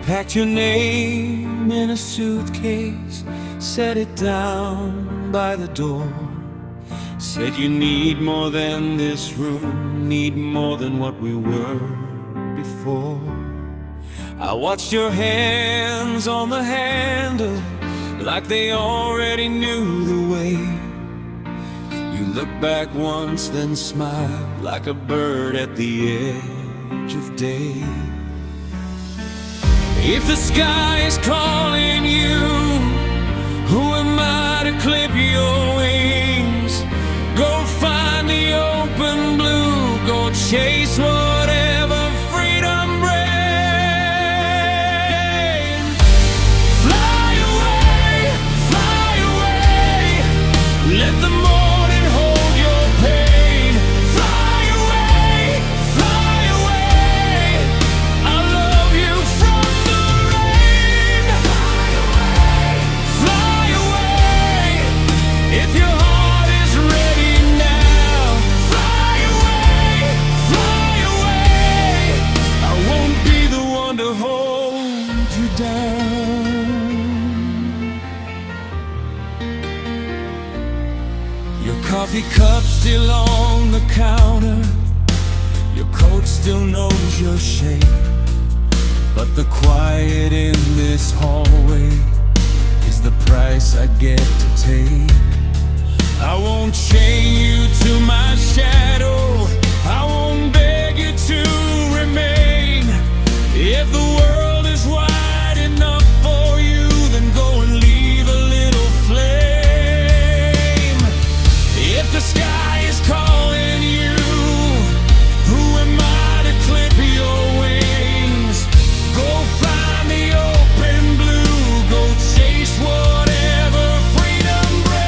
Packed your name in a suitcase, set it down by the door. Said you need more than this room, need more than what we were before. I watched your hands on the handle like they already knew the way. You looked back once, then smiled like a bird at the edge of day. If the sky is calling you, who am I to clip your wings? Go find the open blue, go chase whatever freedom brings. Fly away, let the morning hold your pain. Fly away, I love you from the rain. Fly away, if your heart is ready now. Fly away, I won't be the one to hold you down. Your coffee cup still on the counter, your coat still knows your shape, but the quiet in this hallway is the price I get to take. I won't chain you to my shadow, I won't beg you to remain. If the world is wide enough for you, then go and leave a little flame. If the sky is calling you, who am I to clip your wings? Go find the open blue, go chase whatever freedom brings.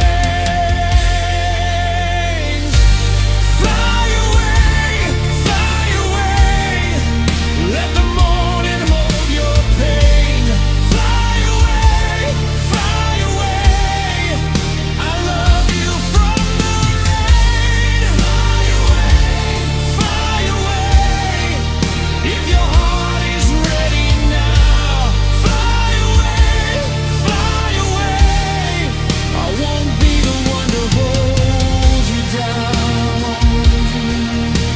Fly away, let the morning hold your pain. Fly away, I love you from the rain. Fly away, if your heart is ready now. Fly away, I won't be the one to hold you down.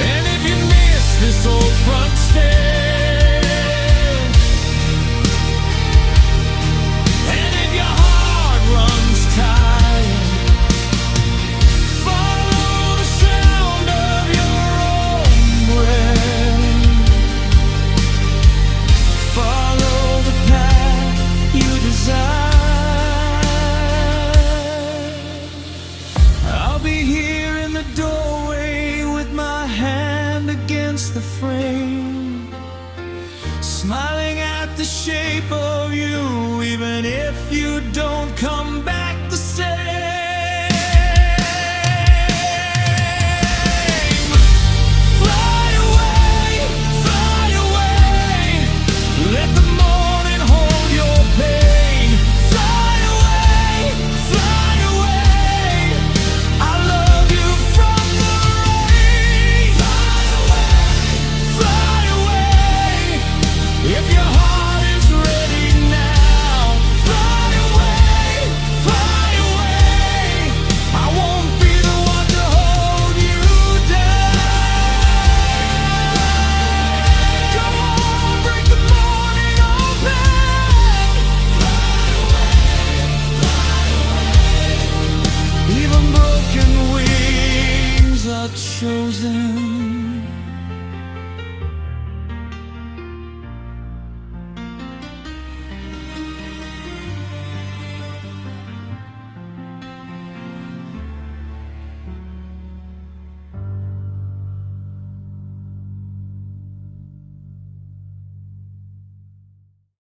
And if you miss this old front stairs, and if your heart runs tired, follow the sound of your own breath. Follow the path you desire. I'll be here in the doorway with my hand against the frame, smiling at the shape of you, even if you don't come back the same. Fly away, let the morning hold your pain. Fly away, I love you from the rain. Fly away, if your heart is ready now. Fly away, I won't be the one to hold you down. Come on, break the morning open. Even broken wings are chosen.